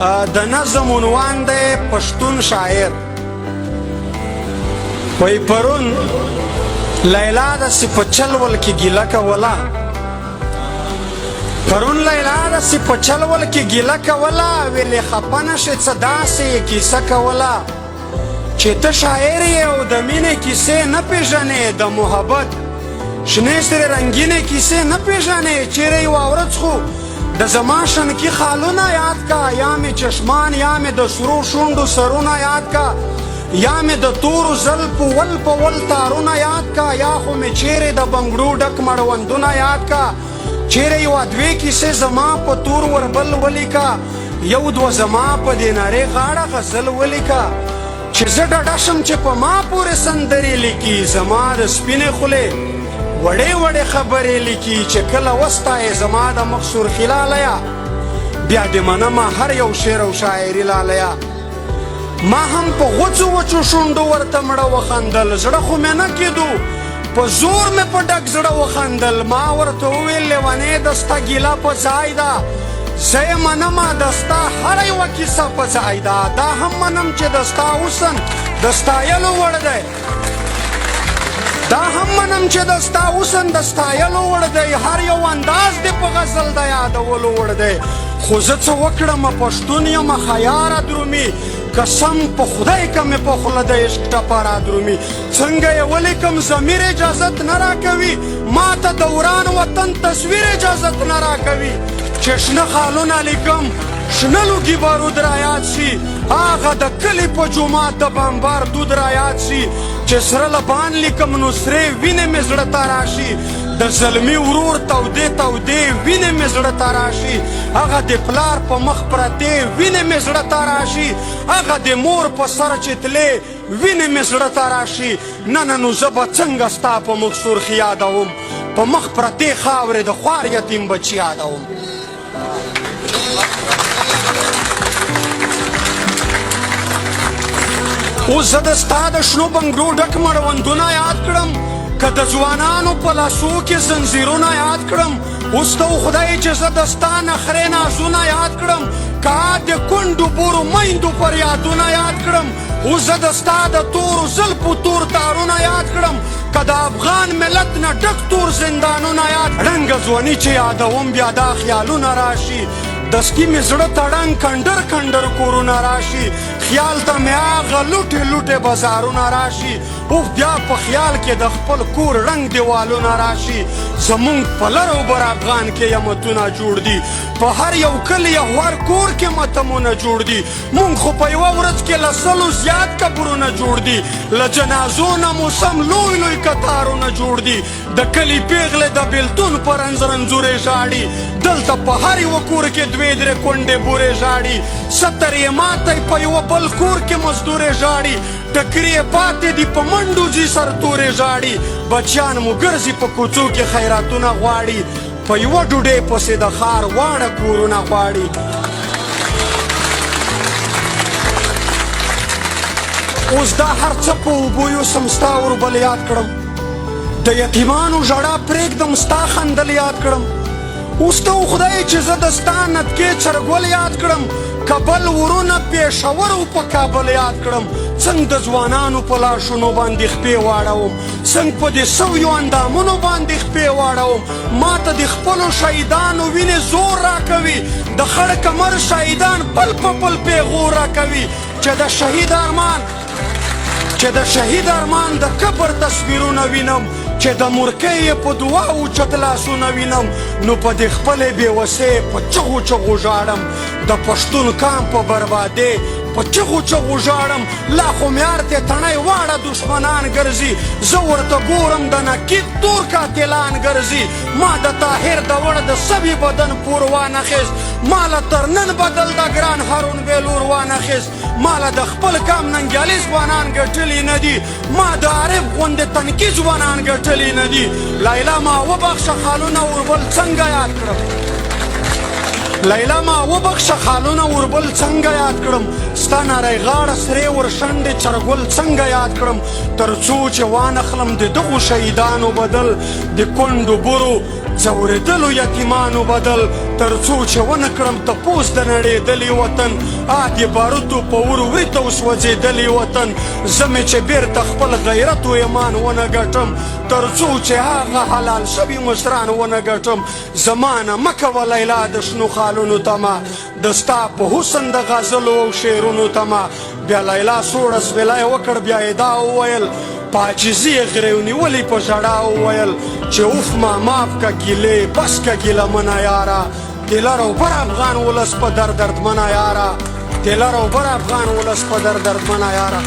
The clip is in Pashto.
د نظم عنوان دی پښتون شاعر. وای پرون لیلا داسې په چلول کې ګیله کوله، پرون لیلا داسې په چلول کې ګیله کوله، ویلې خفه نشې څه داسې یې کیسه کوله چې ته شاعر یې او د مینې کیسې نه پېژنې، د محبت شنې سرې رنګینې کیسې نه پېژنې. چیرې یوه ورځ خو د زما شنکي خالونه یاد کا، یا مې چشمان یا مې د سرو شونډو سرونه یاد کا، یا مې د تورو زلفو ول په ول تارونه یاد کا، یا خو مې چیرې د بنګړو ډک مړوندونه یاد کا. چیرې یوه دوې کیسې زما په تور وربل ولیکه، یو دوه زما په دې نارې غاړه غزل ولیکه چې زه ډډه شم چې په ما پورې سندرې لیکي، زما د سپینې خولې وړې وړې خبرې لیکي چې کله وستایې زما د مخ سرخي لالیا، بیا دې منمه هر یو شعر او شاعري لالیا. ما هم په غوڅو وچو شونډو ورته مړه وخندل، زړه خو مې نه کېدو په زور مې په ډک زړه وخندل. ما ورته وویل لیونې د ستا ګیله په ځای ده، زه یې منمه د ستا هره یوه کیسه په ځای ده، دا هم منم چې د ستا حسن د ستایلو وړ دی، دا هم منم چې د ستا حسن د ستایلو وړ دی، هر یو انداز دې په غزل د یادولو وړ دی. خو زه څه وکړم پښتون یم خیاره درومي، قسم په خدای که مې په خوله د عشق ټپه را درومي. څنګه یې ولیکم ضمیر اجازت نه راکوي، ما ته د وران وطن تصویر اجازت نه راکوي چې شنه خالونه لیکم شنه لوګي بارود را یاد شي، هغه د کلي په جومات د بمبار دود را یاد شي، چې سره لبان لیکم نو سرې وینې مې زړه ته راشي، د زلمي ورور تودې تودې وینې مې زړه ته راشي، هغه د پلار په مخ پرتې وینې مې زړه ته راشي، هغه د مور په سر چې تلې وینې مې زړه ته راشي. نه نه نو زه به څنګه ستا په مخ سرخي یادوم، په مخ پرتې خاورې د خوار یتیم بچي یادوم. اوس زه د ستا د شنو بنګړو ډک مړوندونه یاد کړم، که د ځوانانو په لاسو کې زنځیرونه یاد کړم، اوس ته خدای چې زه د ستا نخرې نازونه یاد کړم، که د کونډو بورو میندو فریادونه یاد کړم، اوس زه د ستا د تورو زلفو تور تارونه یاد کړم، که د افغان ملت نه ډک تور زندانونه یاد. ړنګه ځواني چې یادوم بیا دا خیالونه راشي، د سکي مې زړه تړنګ کنډر کنډر کورونه راشي، خیال ته مې هغه لوټې لوټې بازارونه راشي، اوف بیا په خیال کې د خپل کور رنګ دیوالونه راشي. زمونږ په لر او بر افغان کې یمتونه جوړ دي، په هر یو کلي او هر کور کې متمونه جوړ دي، مونږ خو په یوه ورځ کې له سلو زیات قبرونه جوړ دي، له جنازو نه موسم لوی لوی کتارونه جوړ دي، د کلي پیغلې د بېلتون په رنځ رنځورې ژاړي، دلته په هر یوه کور کې دوې درې کونډې بورې ژاړي، ستر یې ماتی په یوه بل کور کې مزدورې ژاړي، ټکرې یې پاتې دي په منډو ځي سرتورې ژاړي، بچیان مو ګرځي په کوڅو کې خیراتونه غواړي، په یوه ډوډۍ پسې د ښار واړه کورونه غواړي. اوس دا هر څه په اوبو یوسم ستا اوربل یاد کړم، د یتیمانو ژړا پرېږدم ستا خندل یاد کړم، اوس ته خدای چې زه د ستا نتکې چرګول یاد کړم، کابل ورونه پېښور او په کابل یاد کړم، څنګه د ځوانانو په لاشونو باندې خپې واړوم، څنګه په دې سویو اندامونو باندې خپې واړوم، ما ته د خپلو شهیدانو وینې زور راکوي، د خړ کمر شهیدان پل په پل پیغور راکوي، چې د شهید ارمان د قبر تصویرونه وینم، چې د مورکۍ په دعاو چت لاسونه وینم، نو په دې خپلې بېوسۍ په چغو چغو ژاړم، د پښتون قام په بربادۍ په چغو چغو ژاړم، لا خو مې ارتې تڼۍ واړه دشمنان ګرځي، زه ورته ګورم د نقیب تور قاتلان ګرځي، ما د طاهر د وړ د سبي بدن پور وانخیست، ما له تر نن بدل د ګران هارون بېلور وانخیست، ما له د خپل قام ننګیالي ځوانان ګټلي نه دي، ما د عارف غوندې تنکي ځوانان ګټلي نه دي. لیلا ما وبخښه خالونه اوربل څنګه یاد کړم، لیلا ما وبخښه خالونه اوربل څنګه یاد کړم، ستا نری غاړه سرې ورشنډې چرګل څنګه یاد کړم، تر څو چې وانخلم د دغو شهیدانو بدل د کونډو برو ځورېدلو یتیمانو بدل تر څو چې ونه کړم تپوس د نړېدلي وطن د باروتو په ور وړي ته وسوځېدلي وطن زه مې چې بېرته خپل غیرت و ایمان ونه ګټم تر څو چې هغه حلال شوي مشران ونه ګټم زمانه مه کوه لیلا د شنو خالونو تمه د ستا په حسن د غزلو او شعرونو تمه بیا لیلا سوړ اسویلی وکړ بیا یې دا وویل په عاجزي یې غرۍ ونیولې په ژړا وویل چې اوف ما ماف که ګیلې بس که ګیله منه یاره دلر او بر افغان ولس په دردمنه یاره دلر او بر افغان ولس په دردمنه یاره